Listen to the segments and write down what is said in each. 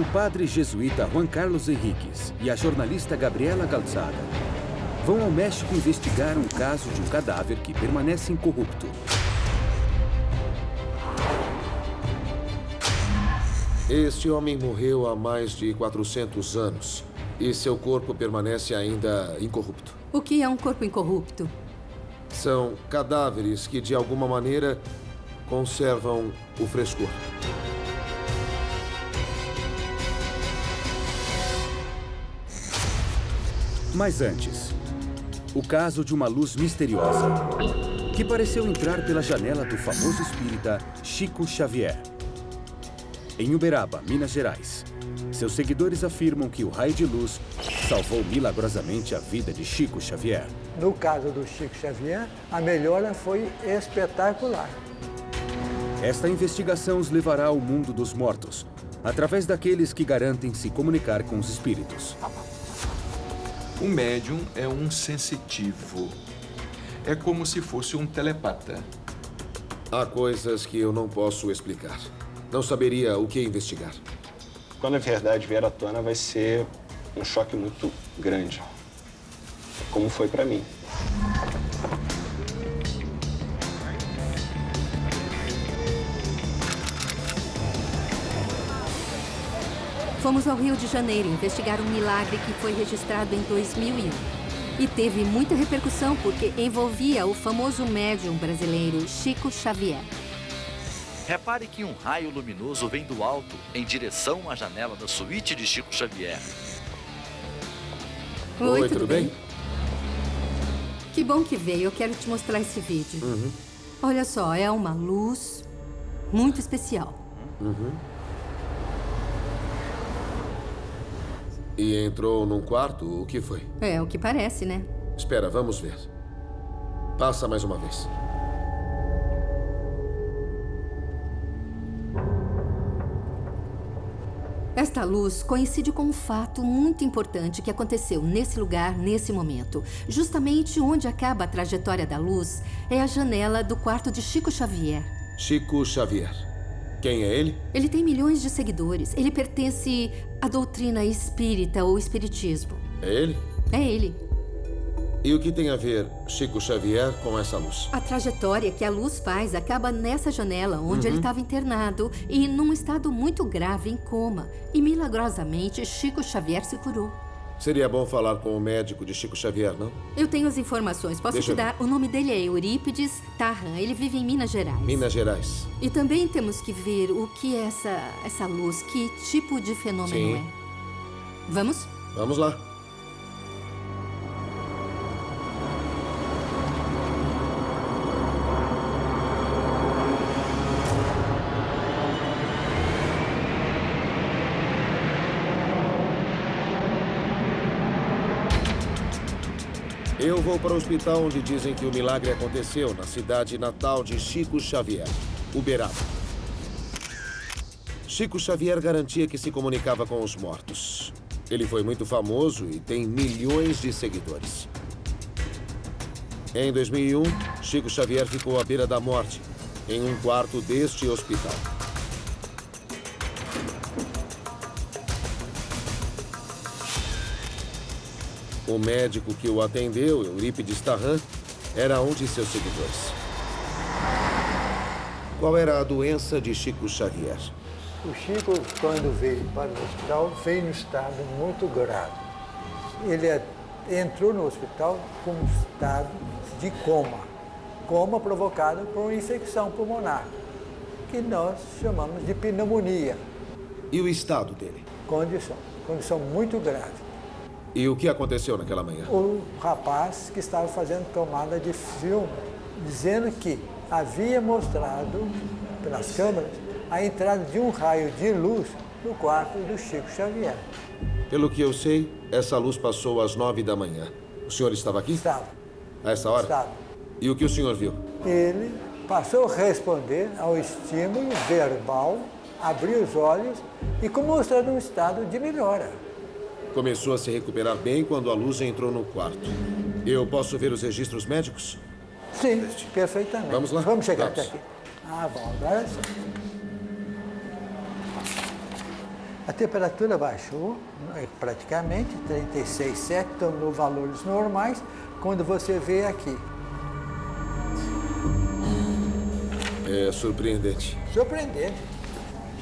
O padre jesuíta Juan Carlos Henriques e a jornalista Gabriela Calzada vão ao México investigar um caso de um cadáver que permanece incorrupto. Este homem morreu há mais de 400 anos e seu corpo permanece ainda incorrupto. O que é um corpo incorrupto? São cadáveres que, de alguma maneira, conservam o frescor. Mas antes, o caso de uma luz misteriosa que pareceu entrar pela janela do famoso espírita Chico Xavier. Em Uberaba, Minas Gerais, seus seguidores afirmam que o raio de luz salvou milagrosamente a vida de Chico Xavier. No caso do Chico Xavier, a melhora foi espetacular. Esta investigação os levará ao mundo dos mortos, através daqueles que garantem se comunicar com os espíritos. O médium é um sensitivo. É como se fosse um telepata. Há coisas que eu não posso explicar. Não saberia o que investigar. Quando a verdade vier à tona, vai ser um choque muito grande. Como foi para mim. Fomos ao Rio de Janeiro investigar um milagre que foi registrado em 2001. E teve muita repercussão porque envolvia o famoso médium brasileiro Chico Xavier. Repare que um raio luminoso vem do alto em direção à janela da suíte de Chico Xavier. Oi, tudo bem? Que bom que veio. Eu quero te mostrar esse vídeo. Olha só, é uma luz muito especial. E entrou num quarto? O que foi? É o que parece, né? Espera, vamos ver. Passa mais uma vez. Esta luz coincide com um fato muito importante que aconteceu nesse lugar, nesse momento. Justamente onde acaba a trajetória da luz é a janela do quarto de Chico Xavier. Chico Xavier. Quem é ele? Ele tem milhões de seguidores. Ele pertence à doutrina espírita ou espiritismo. É ele? É ele. E o que tem a ver Chico Xavier com essa luz? A trajetória que a luz faz acaba nessa janela onde ele estava internado e num estado muito grave, em coma. E milagrosamente, Chico Xavier se curou. Seria bom falar com o médico de Chico Xavier, não? Eu tenho as informações. Posso te dar? O nome dele é Eurípides Tarran. Ele vive em Minas Gerais. Minas Gerais. E também temos que ver o que é essa luz, que tipo de fenômeno é. Vamos? Vamos lá. Eu vou para o hospital onde dizem que o milagre aconteceu, na cidade natal de Chico Xavier, Uberaba. Chico Xavier garantia que se comunicava com os mortos. Ele foi muito famoso e tem milhões de seguidores. Em 2001, Chico Xavier ficou à beira da morte, em um quarto deste hospital. O médico que o atendeu, Eurípides Tarran, era um de seus seguidores. Qual era a doença de Chico Xavier? O Chico, quando veio para o hospital, veio num estado muito grave. Ele entrou no hospital com um estado de coma. Coma provocado por uma infecção pulmonar, que nós chamamos de pneumonia. E o estado dele? Condição muito grave. E o que aconteceu naquela manhã? O rapaz que estava fazendo tomada de filme, dizendo que havia mostrado pelas câmeras a entrada de um raio de luz no quarto do Chico Xavier. Pelo que eu sei, essa luz passou às 9 da manhã. O senhor estava aqui? Estava. A essa hora? Estava. E o que o senhor viu? Ele passou a responder ao estímulo verbal, abriu os olhos e mostrando um estado de melhora. Começou a se recuperar bem quando a luz entrou no quarto. Eu posso ver os registros médicos? Sim, perfeitamente. Vamos lá? Vamos chegar Vamos. até aqui. Ah, bom, agora sim. A temperatura baixou praticamente, 36,7, estão nos valores normais, quando você vê aqui. É surpreendente. Surpreendente.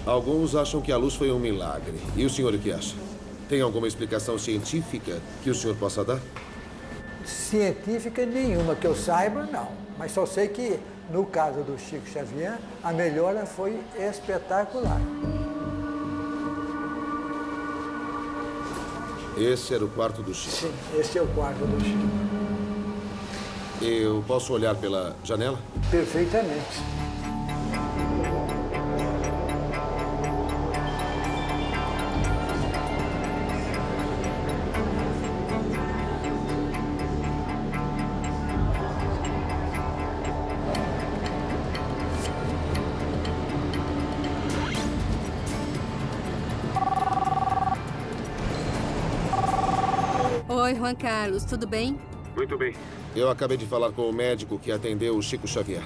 Alguns acham que a luz foi um milagre. E o senhor o que acha? Tem alguma explicação científica que o senhor possa dar? Científica nenhuma, que eu saiba, não. Mas só sei que, no caso do Chico Xavier, a melhora foi espetacular. Esse era o quarto do Chico? Sim, esse é o quarto do Chico. Eu posso olhar pela janela? Perfeitamente. Oi, Juan Carlos, tudo bem? Muito bem. Eu acabei de falar com o médico que atendeu o Chico Xavier.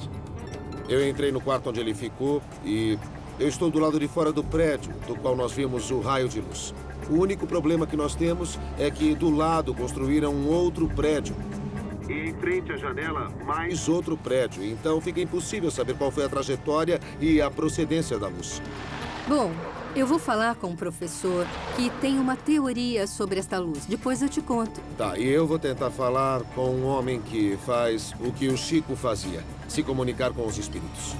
Eu entrei no quarto onde ele ficou e eu estou do lado de fora do prédio, do qual nós vimos o raio de luz. O único problema que nós temos é que do lado construíram um outro prédio. E em frente à janela, mais outro prédio. Então fica impossível saber qual foi a trajetória e a procedência da luz. Bom, eu vou falar com o professor que tem uma teoria sobre esta luz. Depois eu te conto. Tá, e eu vou tentar falar com um homem que faz o que o Chico fazia. Se comunicar com os espíritos.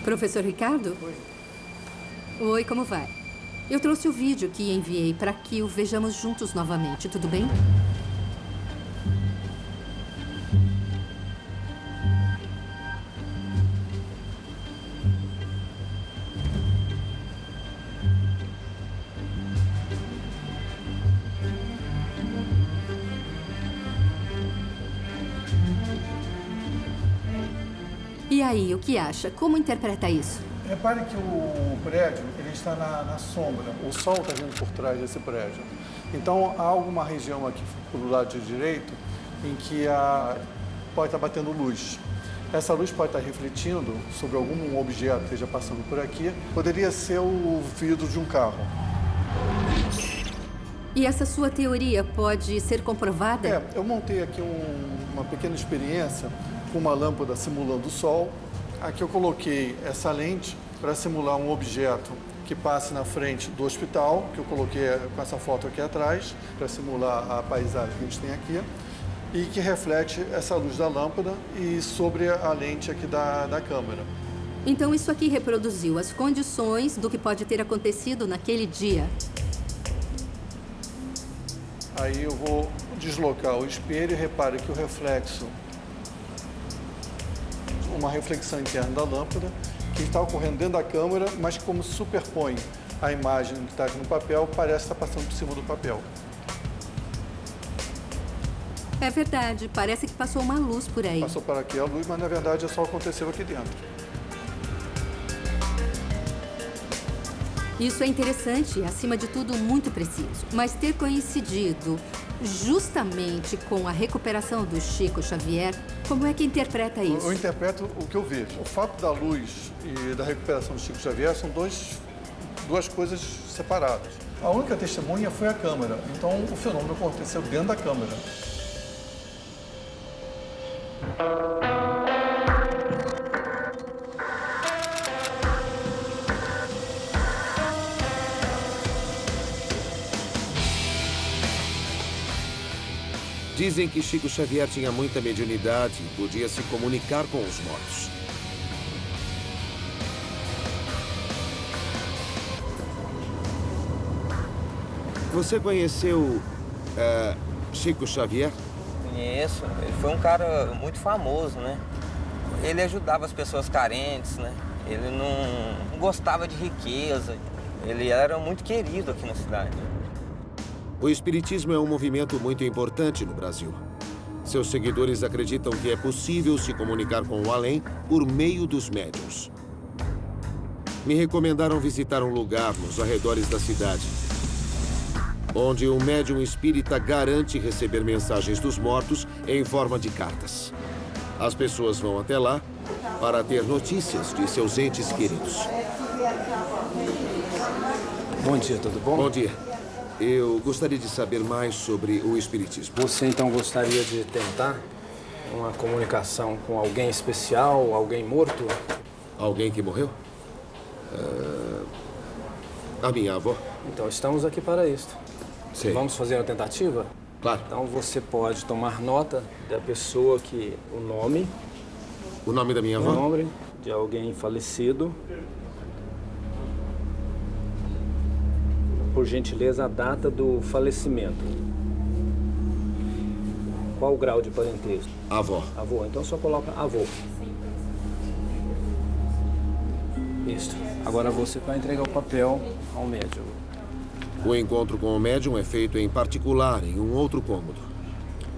Professor Ricardo? Oi. Oi, como vai? Eu trouxe o vídeo que enviei para que o vejamos juntos novamente, tudo bem? E aí, o que acha? Como interpreta isso? Repare que o prédio ele está na sombra. O sol está vindo por trás desse prédio. Então, há alguma região aqui do lado direito em que pode estar batendo luz. Essa luz pode estar refletindo sobre algum objeto que esteja passando por aqui. Poderia ser o vidro de um carro. E essa sua teoria pode ser comprovada? Eu montei aqui uma pequena experiência com uma lâmpada simulando o sol. Aqui eu coloquei essa lente para simular um objeto que passe na frente do hospital, que eu coloquei com essa foto aqui atrás, para simular a paisagem que a gente tem aqui, e que reflete essa luz da lâmpada e sobre a lente aqui da câmera. Então isso aqui reproduziu as condições do que pode ter acontecido naquele dia. Aí eu vou deslocar o espelho e repare que o reflexo, uma reflexão interna da lâmpada, que está ocorrendo dentro da câmera, mas como se superpõe a imagem que está aqui no papel, parece estar passando por cima do papel. É verdade, parece que passou uma luz por aí. Passou para aqui a luz, mas na verdade só aconteceu aqui dentro. Isso é interessante e, acima de tudo, muito preciso. Mas ter coincidido justamente com a recuperação do Chico Xavier, como é que interpreta isso? Eu interpreto o que eu vejo. O fato da luz e da recuperação do Chico Xavier são duas coisas separadas. A única testemunha foi a câmera, então o fenômeno aconteceu dentro da câmera. Dizem que Chico Xavier tinha muita mediunidade e podia se comunicar com os mortos. Você conheceu Chico Xavier? Conheço. Ele foi um cara muito famoso, né? Ele ajudava as pessoas carentes, né? Ele não gostava de riqueza. Ele era muito querido aqui na cidade. O espiritismo é um movimento muito importante no Brasil. Seus seguidores acreditam que é possível se comunicar com o além por meio dos médiuns. Me recomendaram visitar um lugar nos arredores da cidade. onde um médium espírita garante receber mensagens dos mortos em forma de cartas. As pessoas vão até lá para ter notícias de seus entes queridos. Bom dia, tudo bom? Bom dia. Eu gostaria de saber mais sobre o espiritismo. Você então gostaria de tentar uma comunicação com alguém especial, alguém morto? Alguém que morreu? A minha avó. Então, estamos aqui para isso. Sim. Vamos fazer uma tentativa? Claro. Então, você pode tomar nota da pessoa que... O nome da minha avó? O nome de alguém falecido. Por gentileza, a data do falecimento. Qual o grau de parentesco? Avó. Avô. Então, só coloca avô. Isso. Agora você vai entregar o papel ao médium. O encontro com o médium é feito em particular, em um outro cômodo.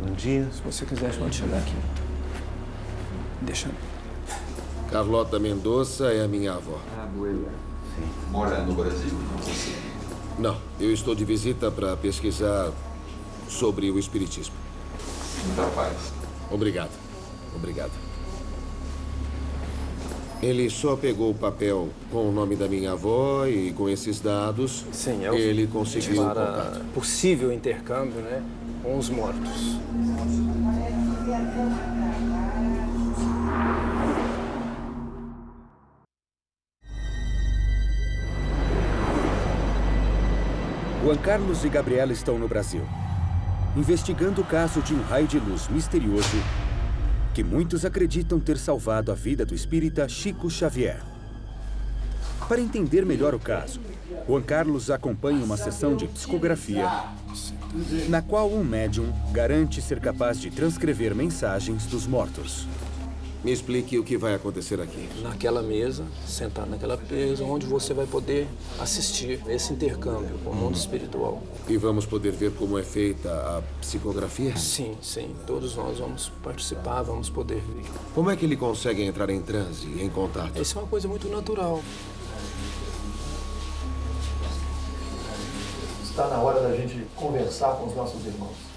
Bom dia. Se você quiser, pode chegar aqui. Deixa. Carlota Mendonça é a minha avó. Sim. Mora no Brasil? Não, eu estou de visita para pesquisar sobre o espiritismo. Muita paz. Obrigado. Obrigado. Ele só pegou o papel com o nome da minha avó e com esses dados. Sim, ele conseguiu o para contato. Possível intercâmbio, né, com os mortos. Juan Carlos e Gabriela estão no Brasil, investigando o caso de um raio de luz misterioso que muitos acreditam ter salvado a vida do espírita Chico Xavier. Para entender melhor o caso, Juan Carlos acompanha uma sessão de psicografia, na qual um médium garante ser capaz de transcrever mensagens dos mortos. Me explique o que vai acontecer aqui. Naquela mesa, sentado naquela mesa, onde você vai poder assistir esse intercâmbio com o mundo espiritual. E vamos poder ver como é feita a psicografia? Sim, sim. Todos nós vamos participar, vamos poder ver. Como é que ele consegue entrar em transe, em contato? Isso é uma coisa muito natural. Está na hora da gente conversar com os nossos irmãos.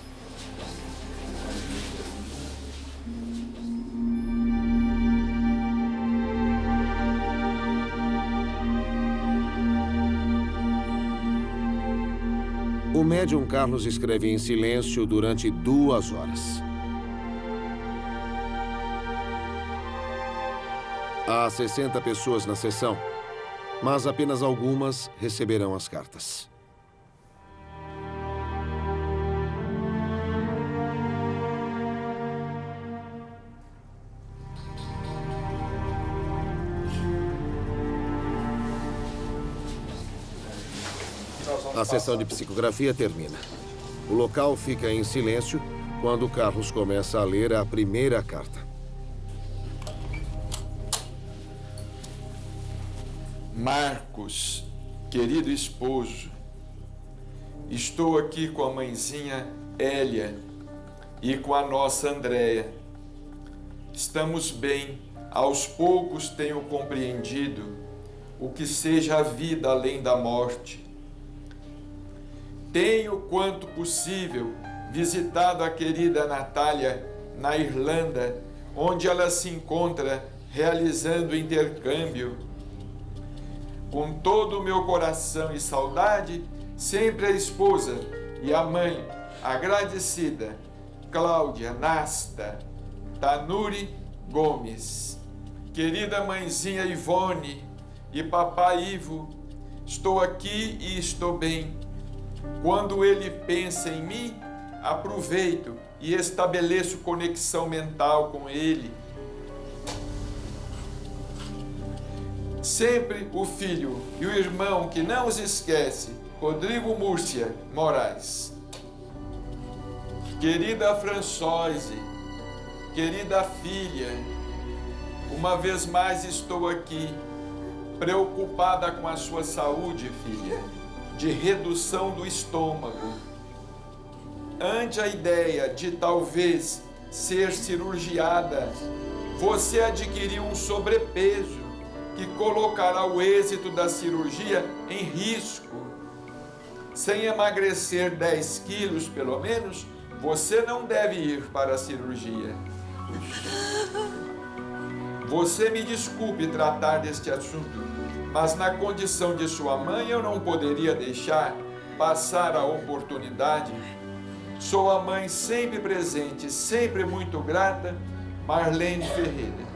O médium Carlos escreve em silêncio durante 2 horas. Há 60 pessoas na sessão, mas apenas algumas receberão as cartas. A sessão de psicografia termina. O local fica em silêncio quando Carlos começa a ler a primeira carta. Marcos, querido esposo, estou aqui com a mãezinha Hélia e com a nossa Andréia. Estamos bem, aos poucos tenho compreendido o que seja a vida além da morte. Tenho, quanto possível, visitado a querida Natália na Irlanda, onde ela se encontra realizando intercâmbio. Com todo o meu coração e saudade, sempre a esposa e a mãe agradecida, Cláudia Nasta Tanuri Gomes. Querida mãezinha Ivone e papai Ivo, estou aqui e estou bem. Quando ele pensa em mim, aproveito e estabeleço conexão mental com ele. Sempre o filho e o irmão que não os esquece, Rodrigo Múrcia Moraes. Querida Françoise, querida filha, uma vez mais estou aqui, preocupada com a sua saúde, filha, de redução do estômago. Ante a ideia de talvez ser cirurgiada, você adquiriu um sobrepeso que colocará o êxito da cirurgia em risco. sem emagrecer 10 quilos pelo menos, você não deve ir para a cirurgia. Você me desculpe tratar deste assunto, mas na condição de sua mãe eu não poderia deixar passar a oportunidade. Sou a mãe sempre presente, sempre muito grata, Marlene Ferreira.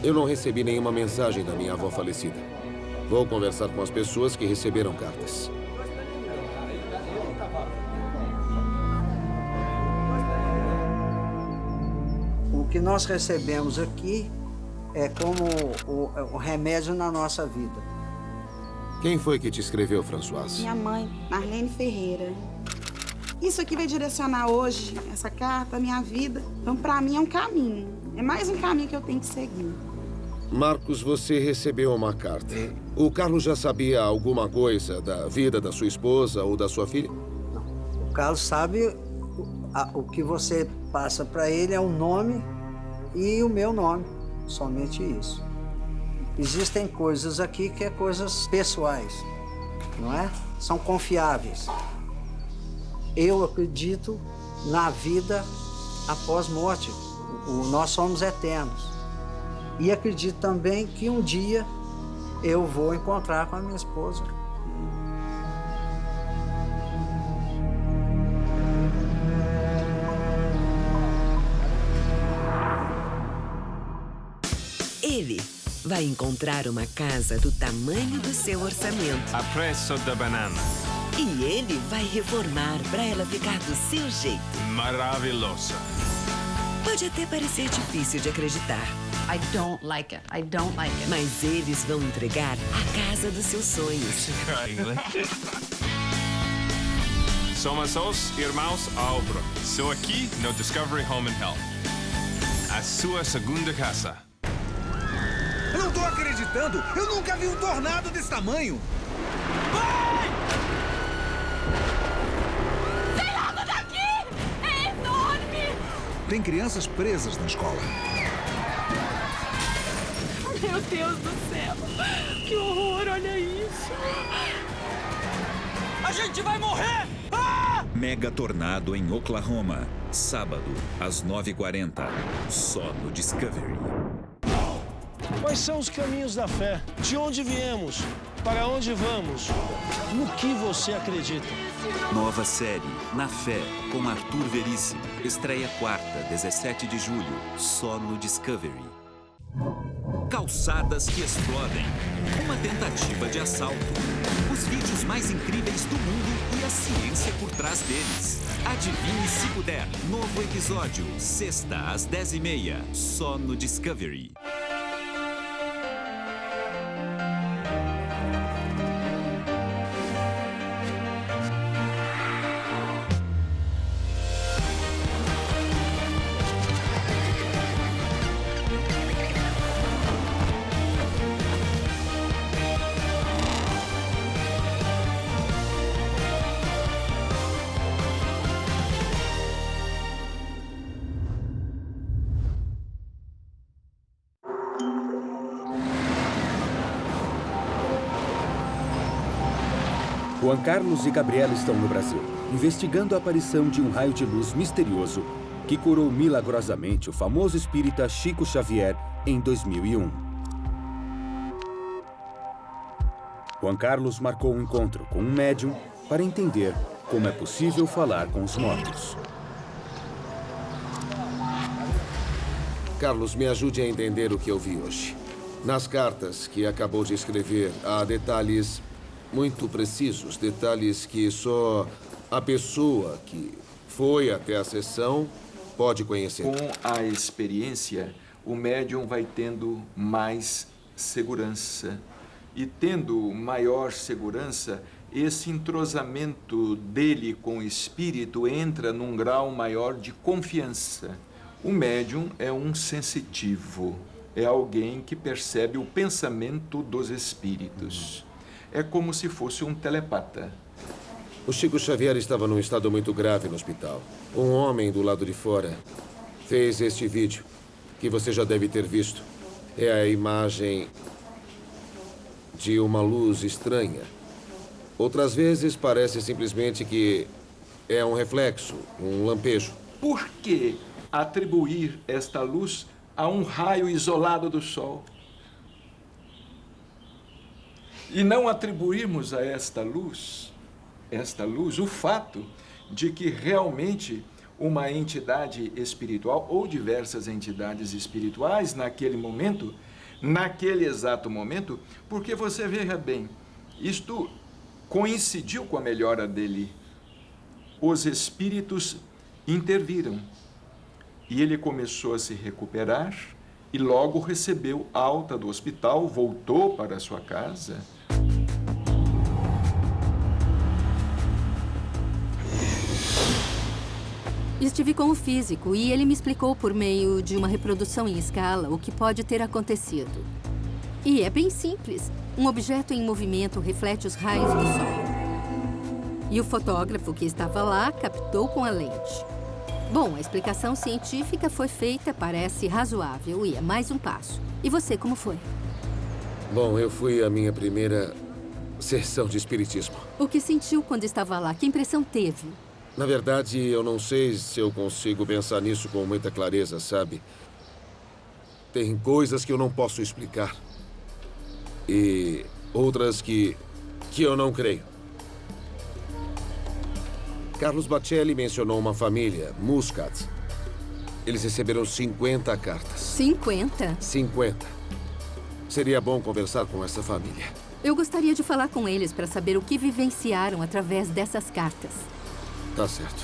Eu não recebi nenhuma mensagem da minha avó falecida. Vou conversar com as pessoas que receberam cartas. O que nós recebemos aqui é como o remédio na nossa vida. Quem foi que te escreveu, Françoise? Minha mãe, Marlene Ferreira. Isso aqui vai direcionar hoje, essa carta, a minha vida. Então, para mim, é um caminho. É mais um caminho que eu tenho que seguir. Marcos, você recebeu uma carta. O Carlos já sabia alguma coisa da vida da sua esposa ou da sua filha? Não. O Carlos sabe o que você passa para ele é o nome e o meu nome. Somente isso. Existem coisas aqui que é coisas pessoais, não é? São confiáveis. Eu acredito na vida após morte. Nós somos eternos. E acredito também que um dia eu vou encontrar com a minha esposa. Ele vai encontrar uma casa do tamanho do seu orçamento. A preço da banana. E ele vai reformar para ela ficar do seu jeito. Maravilhosa. Pode até parecer difícil de acreditar. I don't like it. I don't like it. Mas eles vão entregar a casa dos seus sonhos. Somos os irmãos Albro. Estou aqui no Discovery Home and Health. A sua segunda casa. Eu não tô acreditando! Eu nunca vi um tornado desse tamanho! Vai! Sai logo daqui! É enorme! Tem crianças presas na escola. Meu Deus do céu! Que horror, olha isso! A gente vai morrer! Ah! Mega tornado em Oklahoma. Sábado, às 9h40. Só no Discovery. Quais são os caminhos da fé? De onde viemos? Para onde vamos? No que você acredita? Nova série, Na Fé, com Arthur Veríssimo. Estreia quarta, 17 de julho. Só no Discovery. Calçadas que explodem. Uma tentativa de assalto. Os vídeos mais incríveis do mundo e a ciência por trás deles. Adivinhe se puder. Novo episódio, sexta às 10h30. Só no Discovery. Juan Carlos e Gabriela estão no Brasil, investigando a aparição de um raio de luz misterioso que curou milagrosamente o famoso espírita Chico Xavier em 2001. Juan Carlos marcou um encontro com um médium para entender como é possível falar com os mortos. Carlos, me ajude a entender o que eu vi hoje. Nas cartas que acabou de escrever, há detalhes muito precisos, detalhes que só a pessoa que foi até a sessão pode conhecer. Com a experiência, o médium vai tendo mais segurança. E tendo maior segurança, esse entrosamento dele com o espírito entra num grau maior de confiança. O médium é um sensitivo, é alguém que percebe o pensamento dos espíritos. É como se fosse um telepata. O Chico Xavier estava num estado muito grave no hospital. Um homem do lado de fora fez este vídeo, que você já deve ter visto. É a imagem de uma luz estranha. Outras vezes parece simplesmente que é um reflexo, um lampejo. Por que atribuir esta luz a um raio isolado do Sol? E não atribuirmos a esta luz, o fato de que realmente uma entidade espiritual ou diversas entidades espirituais naquele momento, naquele exato momento, porque você veja bem, isto coincidiu com a melhora dele. Os espíritos interviram e ele começou a se recuperar e logo recebeu alta do hospital, voltou para sua casa. Estive com o físico e ele me explicou por meio de uma reprodução em escala o que pode ter acontecido. E é bem simples. Um objeto em movimento reflete os raios do Sol. E o fotógrafo que estava lá captou com a lente. Bom, a explicação científica foi feita, parece razoável e é mais um passo. E você, como foi? Bom, eu fui à minha primeira sessão de espiritismo. O que sentiu quando estava lá? Que impressão teve? Na verdade, eu não sei se eu consigo pensar nisso com muita clareza, sabe? Tem coisas que eu não posso explicar. E outras que eu não creio. Carlos Bacelli mencionou uma família, Muscat. Eles receberam 50 cartas. 50? 50. Seria bom conversar com essa família. Eu gostaria de falar com eles para saber o que vivenciaram através dessas cartas. Tá certo.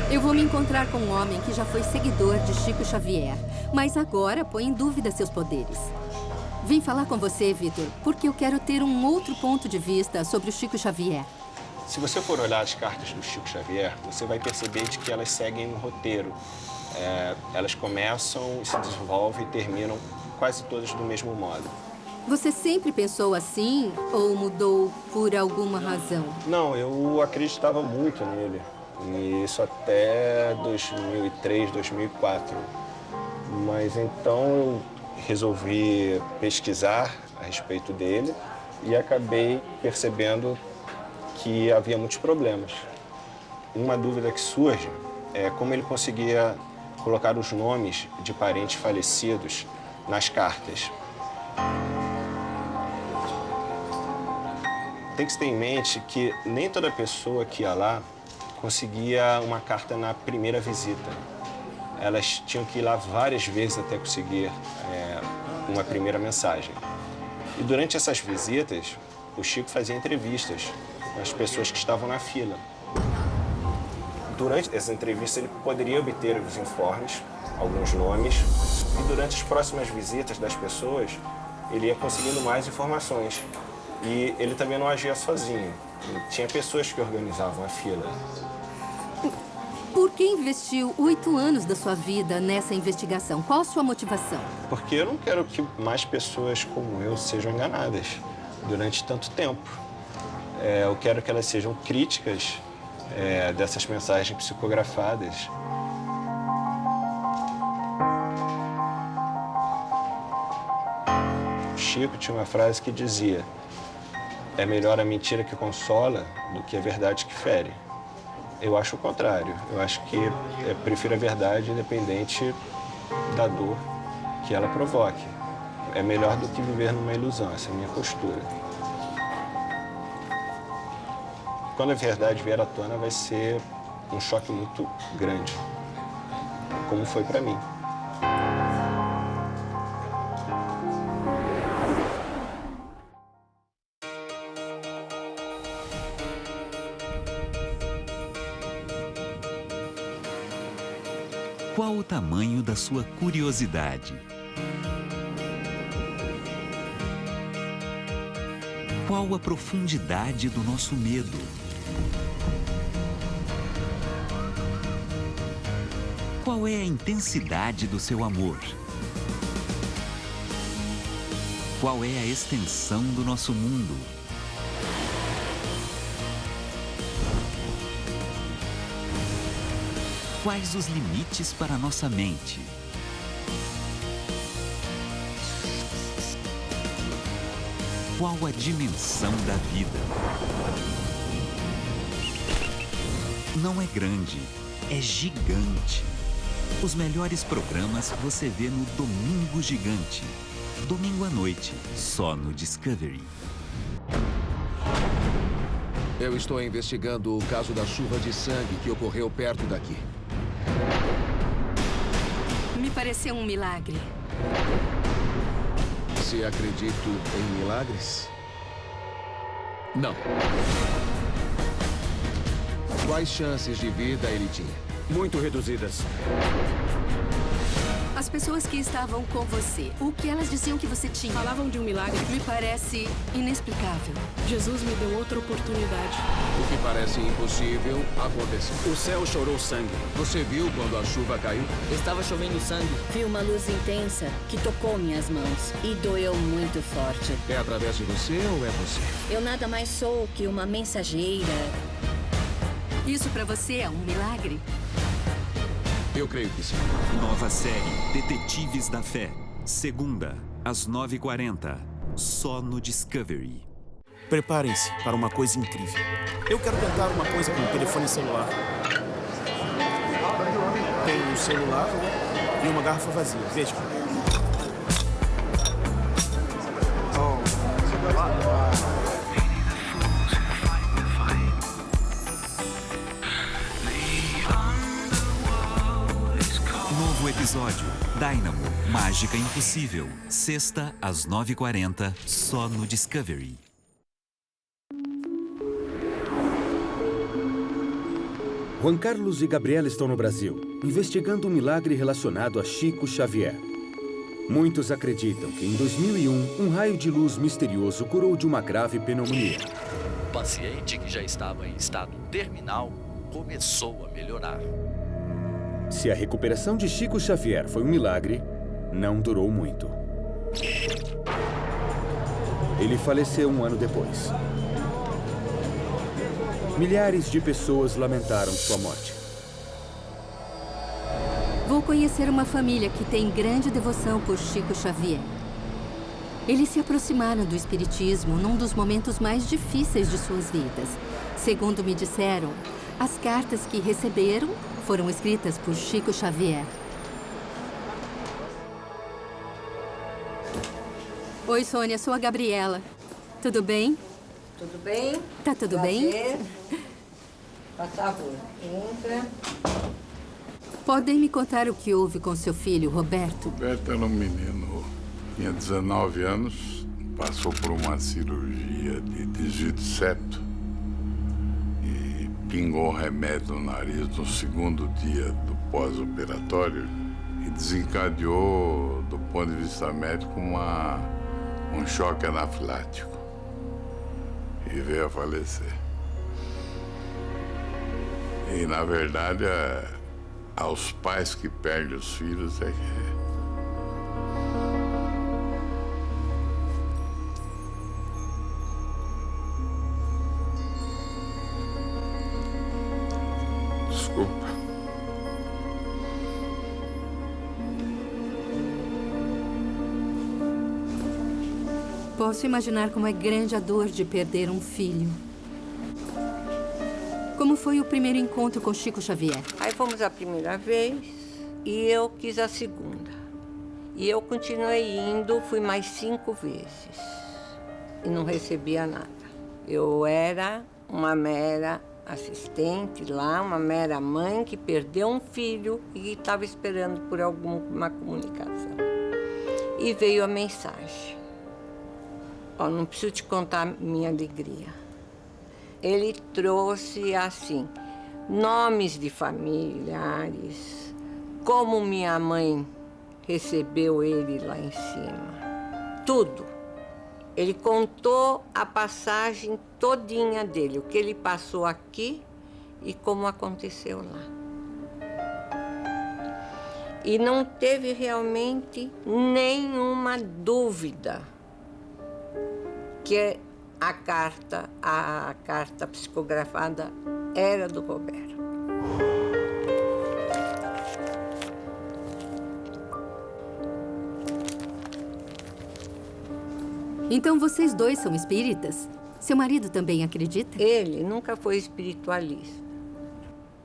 Eu vou me encontrar com um homem que já foi seguidor de Chico Xavier, mas agora põe em dúvida seus poderes. Vim falar com você, Vitor, porque eu quero ter um outro ponto de vista sobre o Chico Xavier. Se você for olhar as cartas do Chico Xavier, você vai perceber de que elas seguem um roteiro. Elas começam, se desenvolvem e terminam quase todas do mesmo modo. Você sempre pensou assim ou mudou por alguma razão? Não, eu acreditava muito nele. E isso até 2003, 2004. Mas então eu resolvi pesquisar a respeito dele e acabei percebendo que havia muitos problemas. Uma dúvida que surge é como ele conseguia colocar os nomes de parentes falecidos nas cartas. Tem que ter em mente que nem toda pessoa que ia lá conseguia uma carta na primeira visita. Elas tinham que ir lá várias vezes até conseguir uma primeira mensagem. E durante essas visitas, o Chico fazia entrevistas com as pessoas que estavam na fila. Durante essa entrevista, ele poderia obter os informes, alguns nomes, e durante as próximas visitas das pessoas, ele ia conseguindo mais informações. E ele também não agia sozinho. Tinha pessoas que organizavam a fila. Por que investiu 8 anos da sua vida nessa investigação? Qual a sua motivação? Porque eu não quero que mais pessoas como eu sejam enganadas durante tanto tempo. Eu quero que elas sejam críticas dessas mensagens psicografadas. O Chico tinha uma frase que dizia: é melhor a mentira que consola do que a verdade que fere. Eu acho o contrário. Eu acho que eu prefiro a verdade independente da dor que ela provoque. É melhor do que viver numa ilusão, essa é a minha postura. Quando a verdade vier à tona, vai ser um choque muito grande, como foi para mim. Qual o tamanho da sua curiosidade? Qual a profundidade do nosso medo? Qual é a intensidade do seu amor? Qual é a extensão do nosso mundo? Quais os limites para a nossa mente? Qual a dimensão da vida? Não é grande, é gigante. Os melhores programas você vê no Domingo Gigante. Domingo à noite, só no Discovery. Eu estou investigando o caso da chuva de sangue que ocorreu perto daqui. Me pareceu um milagre. Se acredito em milagres? Não. Quais chances de vida ele tinha? Muito reduzidas. As pessoas que estavam com você, o que elas diziam que você tinha? Falavam de um milagre. Me parece inexplicável. Jesus me deu outra oportunidade. O que parece impossível aconteceu. O céu chorou sangue. Você viu quando a chuva caiu? Estava chovendo sangue. Vi uma luz intensa que tocou minhas mãos e doeu muito forte. É através de você ou é você? Eu nada mais sou que uma mensageira. Isso pra você é um milagre? Eu creio que sim. Nova série Detetives da Fé. Segunda, às 9h40. Só no Discovery. Preparem-se para uma coisa incrível. Eu quero tentar uma coisa com o telefone celular. Tem um celular e uma garrafa vazia. Veja. Novo episódio. Dynamo. Mágica Impossível. Sexta, às 9h40. Só no Discovery. Juan Carlos e Gabriela estão no Brasil, investigando um milagre relacionado a Chico Xavier. Muitos acreditam que em 2001, um raio de luz misterioso curou de uma grave pneumonia. O paciente, que já estava em estado terminal, começou a melhorar. Se a recuperação de Chico Xavier foi um milagre, não durou muito. Ele faleceu um ano depois. Milhares de pessoas lamentaram sua morte. Vou conhecer uma família que tem grande devoção por Chico Xavier. Eles se aproximaram do espiritismo num dos momentos mais difíceis de suas vidas. Segundo me disseram, as cartas que receberam foram escritas por Chico Xavier. Oi, Sônia, sou a Gabriela. Tudo bem? Tudo bem? Tá tudo bem? Por favor, entra. Podem me contar o que houve com seu filho, Roberto? Roberto era um menino, tinha 19 anos, passou por uma cirurgia de desvio de septo e pingou remédio no nariz no segundo dia do pós-operatório e desencadeou, do ponto de vista médico, um choque anafilático e veio a falecer. E, na verdade, aos pais que perdem os filhos é que... Desculpa. Posso imaginar como é grande a dor de perder um filho. Como foi o primeiro encontro com Chico Xavier? Aí fomos a primeira vez e eu quis a segunda. E eu continuei indo, fui mais 5 vezes. E não recebia nada. Eu era uma mera assistente lá, uma mera mãe que perdeu um filho e que estava esperando por alguma comunicação. E veio a mensagem. Ó, não preciso te contar minha alegria. Ele trouxe, assim, nomes de familiares, como minha mãe recebeu ele lá em cima. Tudo. Ele contou a passagem todinha dele, o que ele passou aqui e como aconteceu lá. E não teve realmente nenhuma dúvida que a carta psicografada era do Roberto. Então vocês dois são espíritas? Seu marido também acredita? Ele nunca foi espiritualista.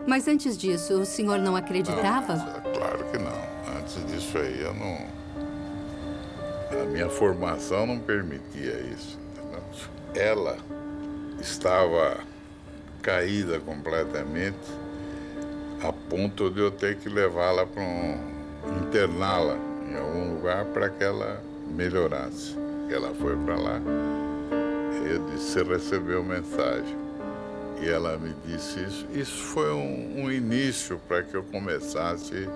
Mas antes disso, o senhor não acreditava? Não, claro que não. Antes disso aí, eu não... A minha formação não permitia isso. Ela estava caída completamente, a ponto de eu ter que levá-la para interná-la em algum lugar para que ela melhorasse. Ela foi para lá, eu disse, você recebeu mensagem. E ela me disse isso. Isso foi um início para que eu começasse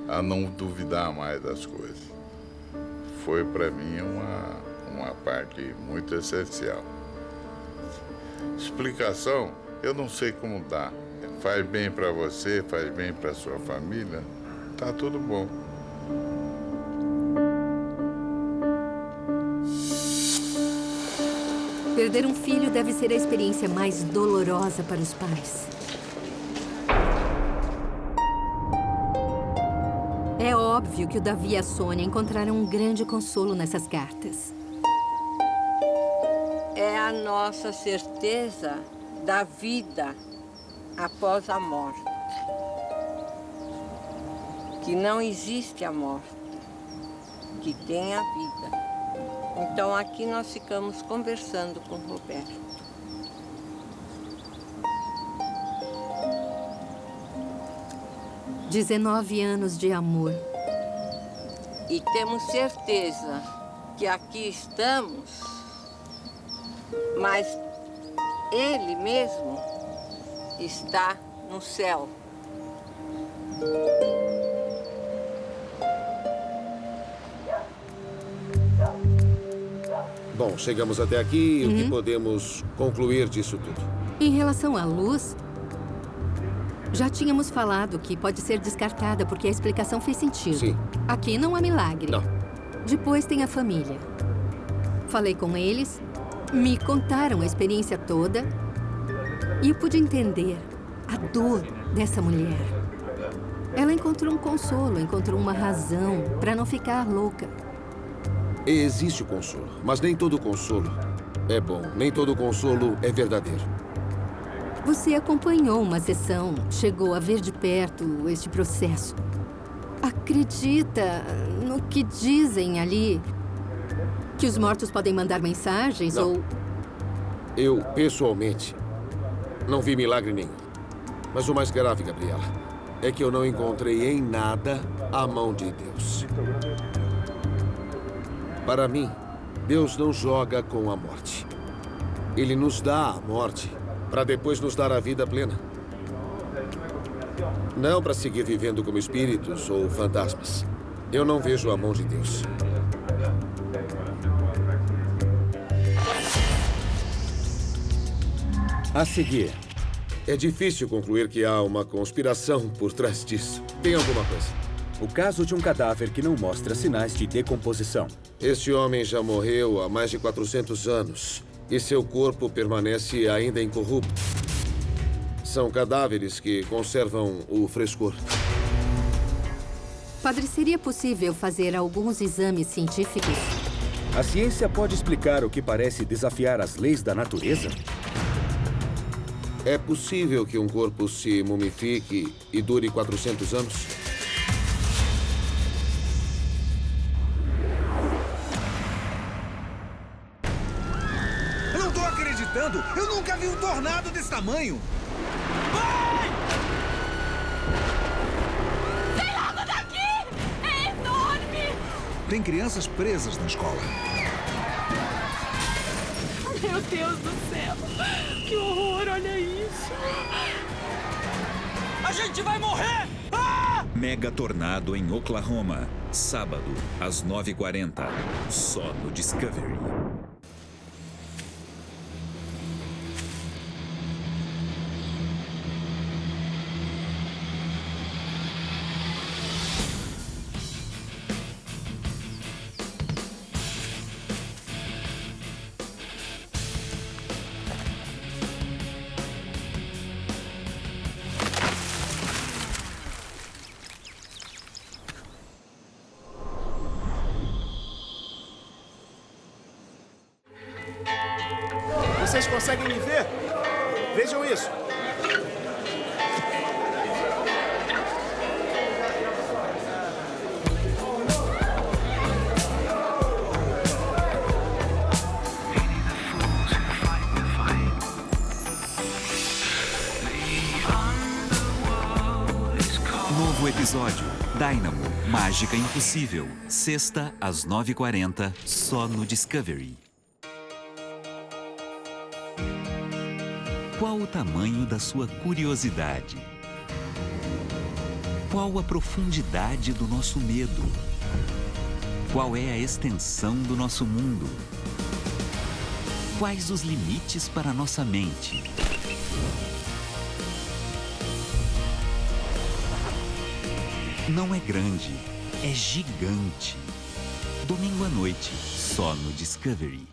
a não duvidar mais das coisas. Foi para mim uma parte muito essencial. Explicação, eu não sei como dá. Faz bem para você, faz bem para sua família, tá tudo bom. Perder um filho deve ser a experiência mais dolorosa para os pais. É óbvio que o Davi e a Sônia encontraram um grande consolo nessas cartas. É a nossa certeza da vida após a morte. Que não existe a morte, que tem a vida. Então, aqui nós ficamos conversando com o Roberto. – 19 anos de amor. E temos certeza que aqui estamos, mas ele mesmo está no céu. Bom, chegamos até aqui e o que podemos concluir disso tudo? Em relação à luz, já tínhamos falado que pode ser descartada porque a explicação fez sentido. Sim. Aqui não há milagre. Não. Depois tem a família. Falei com eles, me contaram a experiência toda e eu pude entender a dor dessa mulher. Ela encontrou um consolo, encontrou uma razão para não ficar louca. Existe o consolo, mas nem todo consolo é bom. Nem todo consolo é verdadeiro. Você acompanhou uma sessão, chegou a ver de perto este processo. Acredita no que dizem ali? Que os mortos podem mandar mensagens não. ou... Eu, pessoalmente, não vi milagre nenhum. Mas o mais grave, Gabriela, é que eu não encontrei em nada a mão de Deus. Para mim, Deus não joga com a morte. Ele nos dá a morte para depois nos dar a vida plena. Não para seguir vivendo como espíritos ou fantasmas. Eu não vejo a mão de Deus. A seguir. É difícil concluir que há uma conspiração por trás disso. Tem alguma coisa? O caso de um cadáver que não mostra sinais de decomposição. Este homem já morreu há mais de 400 anos e seu corpo permanece ainda incorrupto. São cadáveres que conservam o frescor. Padre, seria possível fazer alguns exames científicos? A ciência pode explicar o que parece desafiar as leis da natureza? É possível que um corpo se mumifique e dure 400 anos? Eu não tô acreditando! Eu nunca vi um tornado desse tamanho! Vai! Sai logo daqui! É enorme! Tem crianças presas na escola. Meu Deus do céu! Que horror, olha isso! A gente vai morrer! Ah! Mega tornado em Oklahoma. Sábado, às 9h40. Só no Discovery. Vocês conseguem me ver? Vejam isso. Novo episódio, Dynamo, Mágica Impossível. Sexta, às 9h40, só no Discovery. Qual o tamanho da sua curiosidade? Qual a profundidade do nosso medo? Qual é a extensão do nosso mundo? Quais os limites para a nossa mente? Não é grande, é gigante. Domingo à noite, só no Discovery.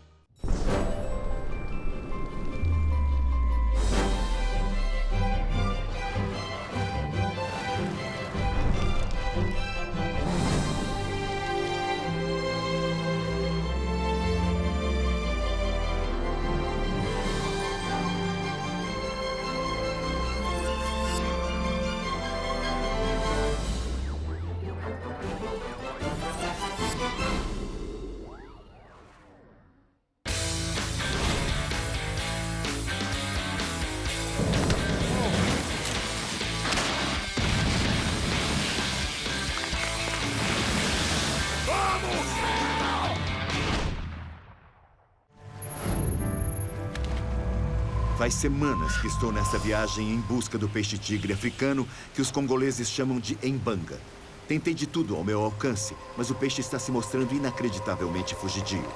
Faz semanas que estou nessa viagem em busca do peixe-tigre africano que os congoleses chamam de embanga. Tentei de tudo ao meu alcance, mas o peixe está se mostrando inacreditavelmente fugidio.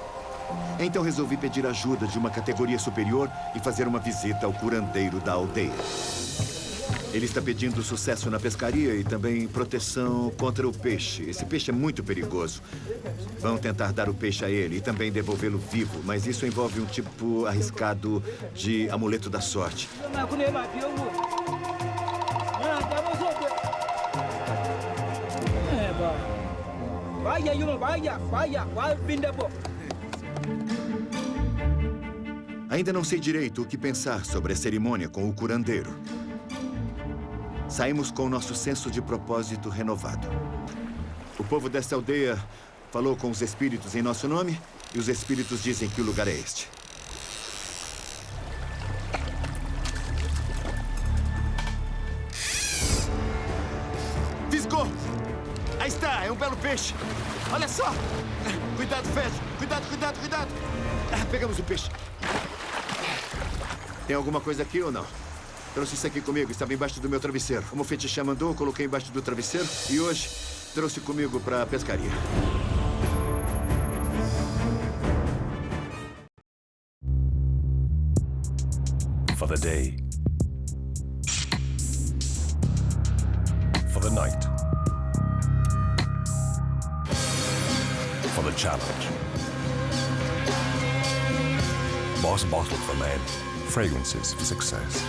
Então resolvi pedir ajuda de uma categoria superior e fazer uma visita ao curandeiro da aldeia. Ele está pedindo sucesso na pescaria e também proteção contra o peixe. Esse peixe é muito perigoso. Vão tentar dar o peixe a ele e também devolvê-lo vivo, mas isso envolve um tipo arriscado de amuleto da sorte. Ainda não sei direito o que pensar sobre a cerimônia com o curandeiro. Saímos com o nosso senso de propósito renovado. O povo desta aldeia falou com os espíritos em nosso nome e os espíritos dizem que o lugar é este. Fisgou! Aí está, é um belo peixe. Olha só! Cuidado, Fed! Cuidado, cuidado, cuidado! Pegamos o peixe. Tem alguma coisa aqui ou não? Trouxe isso aqui comigo, estava embaixo do meu travesseiro. Como o fetichê mandou, coloquei embaixo do travesseiro e hoje trouxe comigo para a pescaria. For the day. For the night. For the challenge. Boss Bottled for men. Fragrances for success.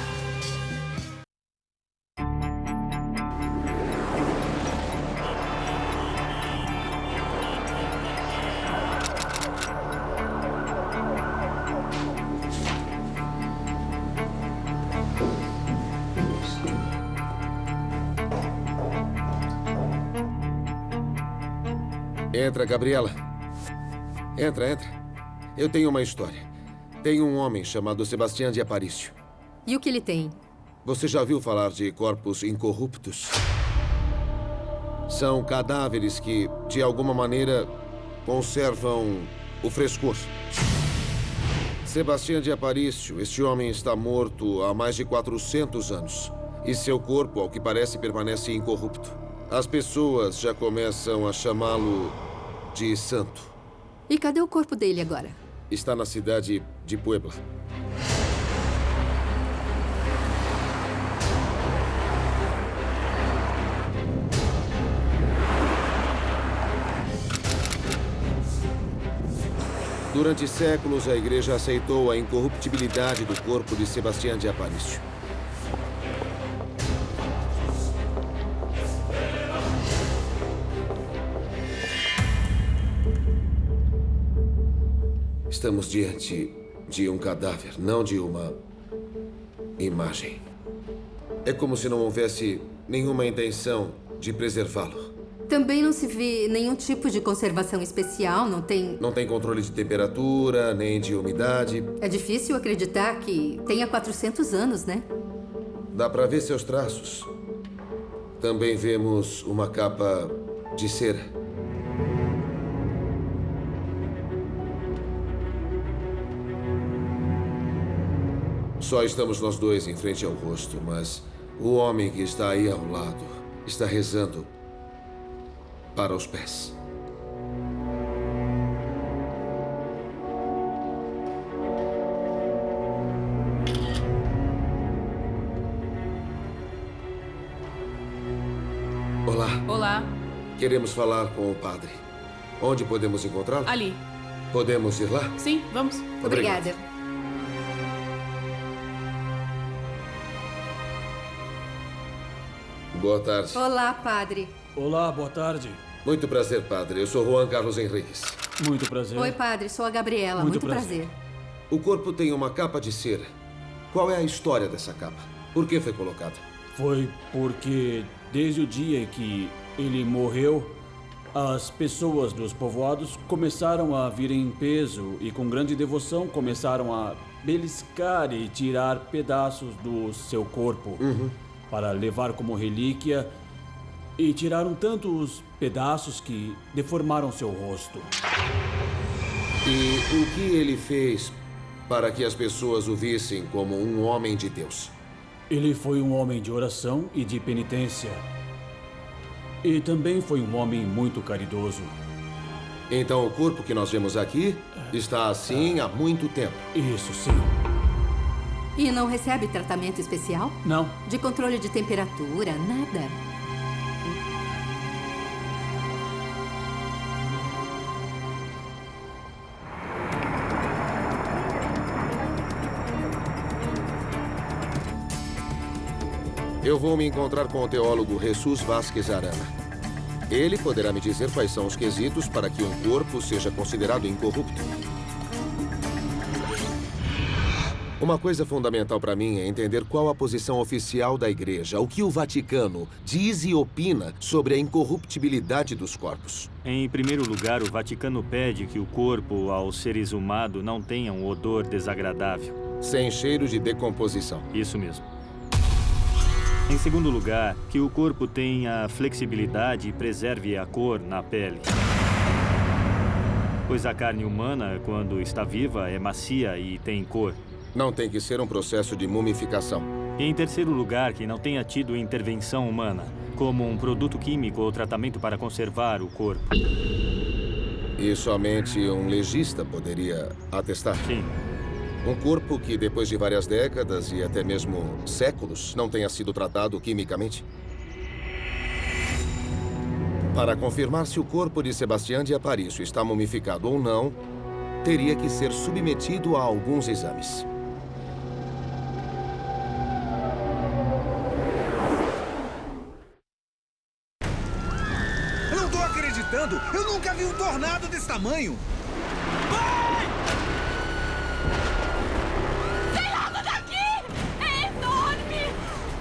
Entra, Gabriela. Entra, entra. Eu tenho uma história. Tem um homem chamado Sebastião de Aparício. E o que ele tem? Você já viu falar de corpos incorruptos? São cadáveres que, de alguma maneira, conservam o frescor. Sebastião de Aparício, este homem está morto há mais de 400 anos. E seu corpo, ao que parece, permanece incorrupto. As pessoas já começam a chamá-lo de santo. E cadê o corpo dele agora? Está na cidade de Puebla. Durante séculos, a igreja aceitou a incorruptibilidade do corpo de Sebastião de Aparício. Estamos diante de um cadáver, não de uma imagem. É como se não houvesse nenhuma intenção de preservá-lo. Também não se vê nenhum tipo de conservação especial, não tem... Não tem controle de temperatura, nem de umidade. É difícil acreditar que tenha 400 anos, né? Dá pra ver seus traços. Também vemos uma capa de cera. Só estamos nós dois em frente ao rosto, mas o homem que está aí ao lado está rezando para os pés. Olá. Olá. Queremos falar com o padre. Onde podemos encontrá-lo? Ali. Podemos ir lá? Sim, vamos. Obrigada. Boa tarde. Olá, padre. Olá, boa tarde. Muito prazer, padre. Eu sou Juan Carlos Henriques. Muito prazer. Oi, padre. Sou a Gabriela. Muito prazer. O corpo tem uma capa de cera. Qual é a história dessa capa? Por que foi colocada? Foi porque, desde o dia que ele morreu, as pessoas dos povoados começaram a vir em peso e, com grande devoção, começaram a beliscar e tirar pedaços do seu corpo para levar como relíquia, e tiraram tantos pedaços que deformaram seu rosto. E o que ele fez para que as pessoas o vissem como um homem de Deus? Ele foi um homem de oração e de penitência. E também foi um homem muito caridoso. Então o corpo que nós vemos aqui está assim há muito tempo. Isso, sim. E não recebe tratamento especial? Não. De controle de temperatura, nada? Eu vou me encontrar com o teólogo Jesus Vázquez Arana. Ele poderá me dizer quais são os quesitos para que um corpo seja considerado incorrupto. Uma coisa fundamental para mim é entender qual a posição oficial da Igreja, o que o Vaticano diz e opina sobre a incorruptibilidade dos corpos. Em primeiro lugar, o Vaticano pede que o corpo, ao ser exumado, não tenha um odor desagradável. Sem cheiro de decomposição. Isso mesmo. Em segundo lugar, que o corpo tenha flexibilidade e preserve a cor na pele. Pois a carne humana, quando está viva, é macia e tem cor. Não tem que ser um processo de mumificação. E em terceiro lugar, que não tenha tido intervenção humana, como um produto químico ou tratamento para conservar o corpo. E somente um legista poderia atestar? Sim. Um corpo que, depois de várias décadas e até mesmo séculos, não tenha sido tratado quimicamente? Para confirmar se o corpo de Sebastián de Aparicio está mumificado ou não, teria que ser submetido a alguns exames. Eu não tô acreditando! Eu nunca vi um tornado desse tamanho!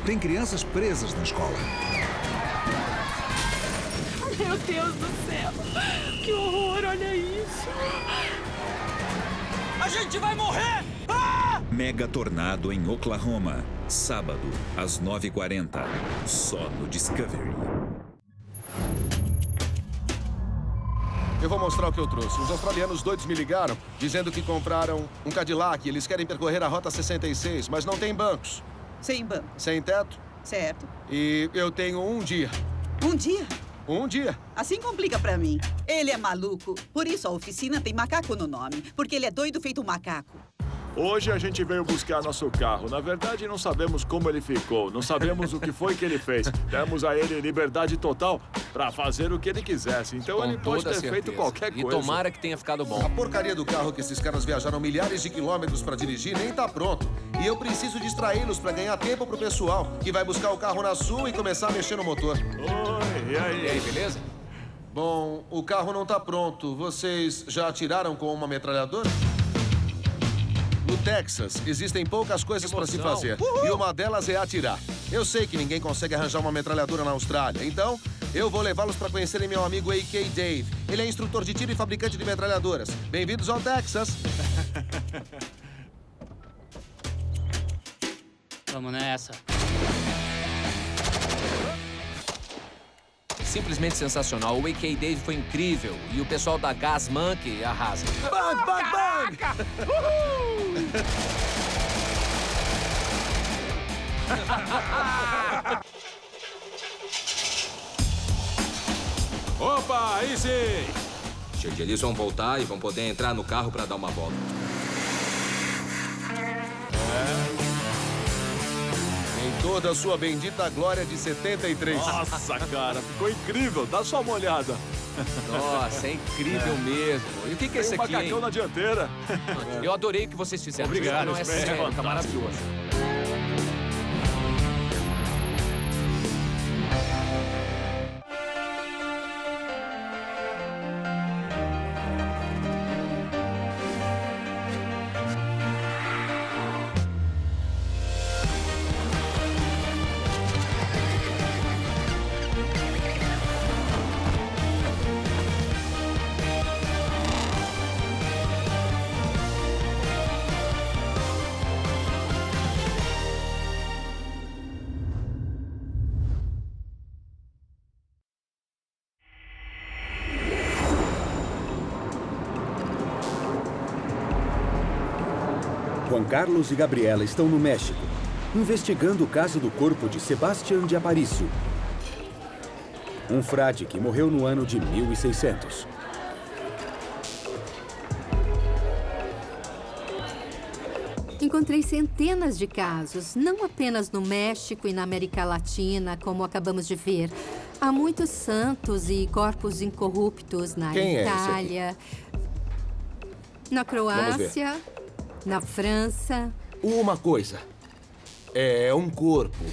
Tem crianças presas na escola. Meu Deus do céu! Que horror, olha isso! A gente vai morrer! Ah! Mega tornado em Oklahoma. Sábado, às 9h40. Só no Discovery. Eu vou mostrar o que eu trouxe. Os australianos doidos me ligaram, dizendo que compraram um Cadillac. Eles querem percorrer a Rota 66, mas não tem bancos. Sem banco. Sem teto. Certo. E eu tenho um dia. Um dia? Um dia. Assim complica pra mim. Ele é maluco. Por isso a oficina tem macaco no nome. Porque ele é doido feito um macaco. Hoje a gente veio buscar nosso carro. Na verdade, não sabemos como ele ficou. Não sabemos o que foi que ele fez. Demos a ele liberdade total para fazer o que ele quisesse. Então ele pode ter feito qualquer coisa. E tomara que tenha ficado bom. A porcaria do carro que esses caras viajaram milhares de quilômetros para dirigir nem tá pronto. E eu preciso distraí-los para ganhar tempo pro pessoal que vai buscar o carro na Sul e começar a mexer no motor. Oi, e aí? E aí, beleza? Bom, o carro não tá pronto. Vocês já atiraram com uma metralhadora? Texas, existem poucas coisas para se fazer. E uma delas é atirar. Eu sei que ninguém consegue arranjar uma metralhadora na Austrália, então eu vou levá-los para conhecerem meu amigo A.K. Dave. Ele é instrutor de tiro e fabricante de metralhadoras. Bem-vindos ao Texas. Vamos nessa. Simplesmente sensacional. O A.K. Dave foi incrível. E o pessoal da Gas Monkey arrasa. Bang, bang, bang! Opa, aí sim! Eles vão voltar e vão poder entrar no carro para dar uma volta. Em toda a sua bendita glória de 73. Nossa, cara, ficou incrível. Dá só uma olhada. Nossa, é incrível mesmo. E o que é esse aqui, hein? Macacão na dianteira. Eu adorei o que vocês fizeram. Obrigado, não é sério, tá maravilhoso. Juan Carlos e Gabriela estão no México, investigando o caso do corpo de Sebastián de Aparicio, um frade que morreu no ano de 1600. Encontrei centenas de casos, não apenas no México e na América Latina, como acabamos de ver. Há muitos santos e corpos incorruptos na Itália, na Croácia, na França. Uma coisa. É um corpo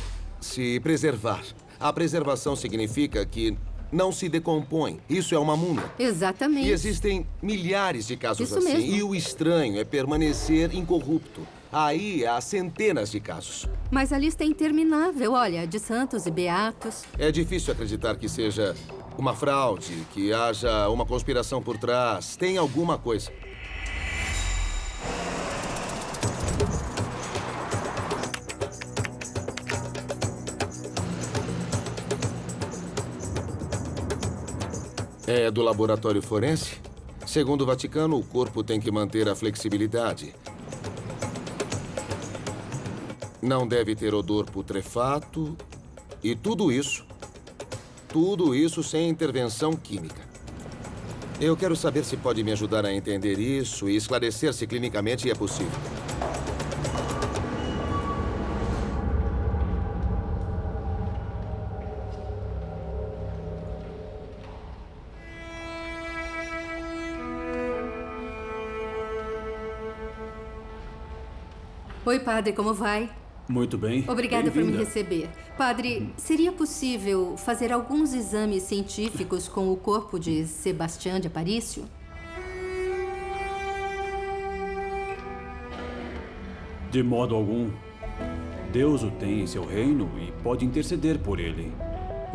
se preservar. A preservação significa que não se decompõe. Isso é uma múmia. Exatamente. E existem milhares de casos Isso assim. mesmo. E o estranho é permanecer incorrupto. Aí há centenas de casos. Mas a lista é interminável, olha, de santos e beatos. É difícil acreditar que seja uma fraude, que haja uma conspiração por trás. Tem alguma coisa. É do laboratório forense? Segundo o Vaticano, o corpo tem que manter a flexibilidade. Não deve ter odor putrefato. E tudo isso sem intervenção química. Eu quero saber se pode me ajudar a entender isso e esclarecer se clinicamente é possível. Oi, padre, como vai? Muito bem. Obrigada por me receber. Padre, seria possível fazer alguns exames científicos com o corpo de Sebastián de Aparicio? De modo algum. Deus o tem em seu reino e pode interceder por ele.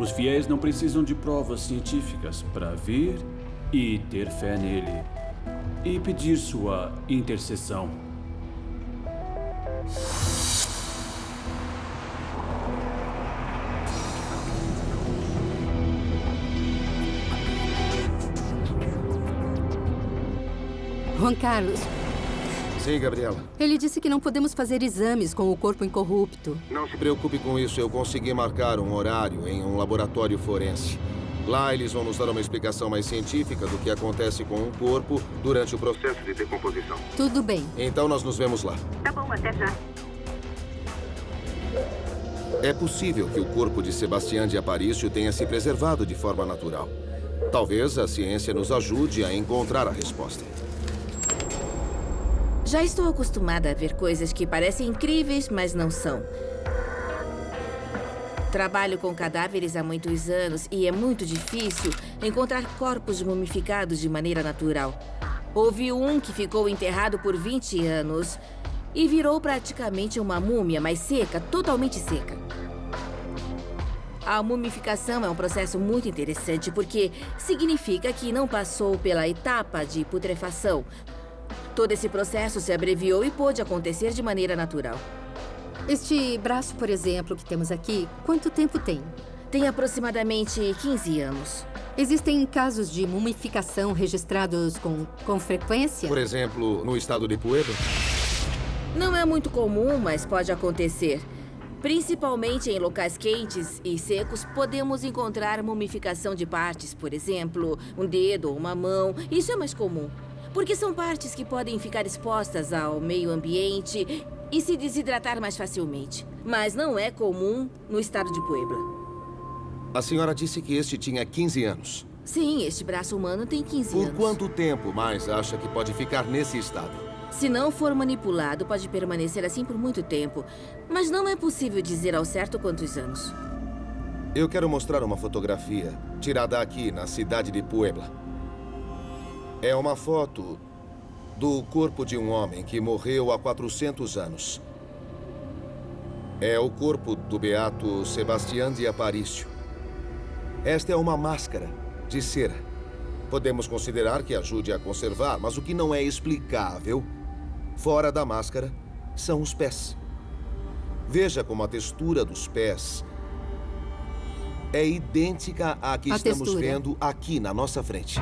Os fiéis não precisam de provas científicas para vir e ter fé nele e pedir sua intercessão. Juan Carlos. Sim, Gabriela. Ele disse que não podemos fazer exames com o corpo incorrupto. Não se preocupe com isso. Eu consegui marcar um horário em um laboratório forense. Lá eles vão nos dar uma explicação mais científica do que acontece com um corpo durante o processo de decomposição. Tudo bem. Então nós nos vemos lá. Tá bom, até já. É possível que o corpo de Sebastián de Aparicio tenha se preservado de forma natural. Talvez a ciência nos ajude a encontrar a resposta. Já estou acostumada a ver coisas que parecem incríveis, mas não são. Trabalho com cadáveres há muitos anos e é muito difícil encontrar corpos mumificados de maneira natural. Houve um que ficou enterrado por 20 anos e virou praticamente uma múmia, mas seca, totalmente seca. A mumificação é um processo muito interessante porque significa que não passou pela etapa de putrefação. Todo esse processo se abreviou e pôde acontecer de maneira natural. Este braço, por exemplo, que temos aqui, quanto tempo tem? Tem aproximadamente 15 anos. Existem casos de mumificação registrados com frequência? Por exemplo, no estado de Puebla? Não é muito comum, mas pode acontecer. Principalmente em locais quentes e secos, podemos encontrar mumificação de partes, por exemplo, um dedo ou uma mão. Isso é mais comum, porque são partes que podem ficar expostas ao meio ambiente e se desidratar mais facilmente. Mas não é comum no estado de Puebla. A senhora disse que este tinha 15 anos. Sim, este braço humano tem 15 anos. Por quanto tempo mais acha que pode ficar nesse estado? Se não for manipulado, pode permanecer assim por muito tempo. Mas não é possível dizer ao certo quantos anos. Eu quero mostrar uma fotografia tirada aqui, na cidade de Puebla. É uma foto do corpo de um homem que morreu há 400 anos. É o corpo do beato Sebastián de Aparicio. Esta é uma máscara de cera. Podemos considerar que ajude a conservar, mas o que não é explicável, fora da máscara, são os pés. Veja como a textura dos pés é idêntica à que estamos vendo aqui na nossa frente.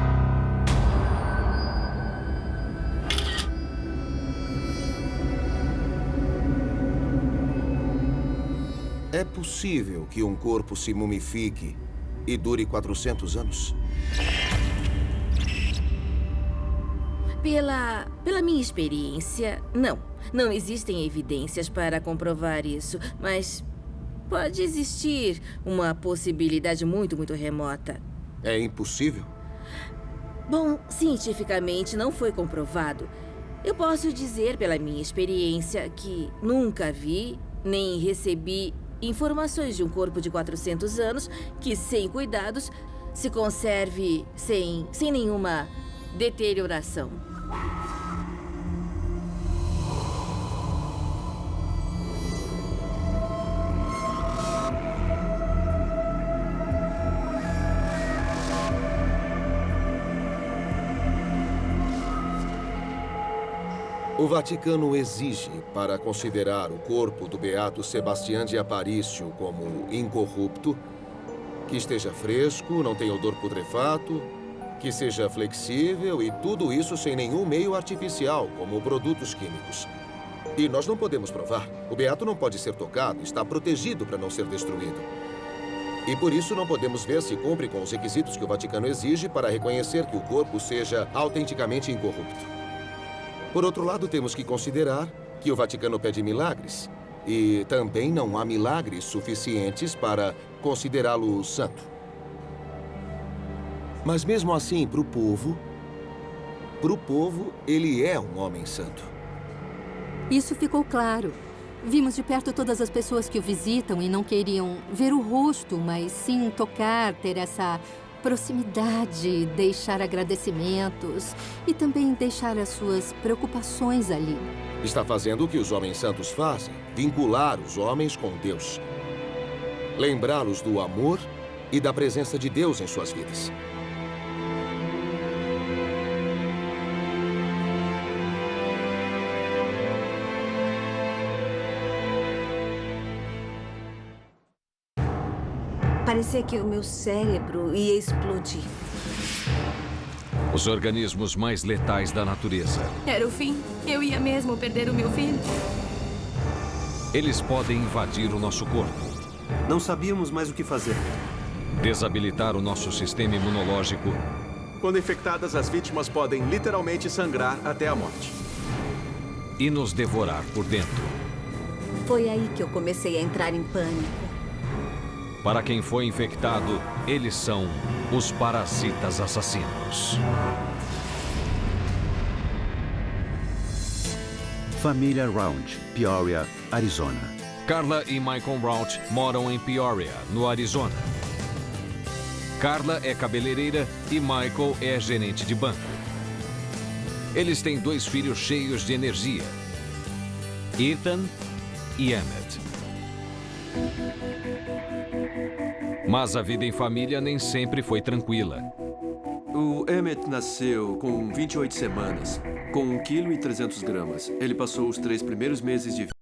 É possível que um corpo se mumifique e dure 400 anos? Pela minha experiência, não. Não existem evidências para comprovar isso, mas pode existir uma possibilidade muito, muito remota. É impossível? Bom, cientificamente não foi comprovado. Eu posso dizer, pela minha experiência, que nunca vi nem recebi informações de um corpo de 400 anos que, sem cuidados, se conserve sem nenhuma deterioração. O Vaticano exige, para considerar o corpo do beato Sebastián de Aparicio como incorrupto, que esteja fresco, não tenha odor putrefato, que seja flexível e tudo isso sem nenhum meio artificial, como produtos químicos. E nós não podemos provar. O beato não pode ser tocado, está protegido para não ser destruído. E por isso não podemos ver se cumpre com os requisitos que o Vaticano exige para reconhecer que o corpo seja autenticamente incorrupto. Por outro lado, temos que considerar que o Vaticano pede milagres. E também não há milagres suficientes para considerá-lo santo. Mas mesmo assim, para o povo, ele é um homem santo. Isso ficou claro. Vimos de perto todas as pessoas que o visitam e não queriam ver o rosto, mas sim tocar, ter essa proximidade, deixar agradecimentos e também deixar as suas preocupações ali. Está fazendo o que os homens santos fazem, vincular os homens com Deus. Lembrá-los do amor e da presença de Deus em suas vidas. Parecia que o meu cérebro ia explodir. Os organismos mais letais da natureza. Era o fim. Eu ia mesmo perder o meu filho. Eles podem invadir o nosso corpo. Não sabíamos mais o que fazer. Desabilitar o nosso sistema imunológico. Quando infectadas, as vítimas podem literalmente sangrar até a morte. E nos devorar por dentro. Foi aí que eu comecei a entrar em pânico. Para quem foi infectado, eles são os parasitas assassinos. Família Round, Peoria, Arizona. Carla e Michael Round moram em Peoria, no Arizona. Carla é cabeleireira e Michael é gerente de banco. Eles têm 2 filhos cheios de energia. Ethan e Emmett. Mas a vida em família nem sempre foi tranquila. O Emmett nasceu com 28 semanas, com 1,3 kg. Ele passou os 3 primeiros meses de vida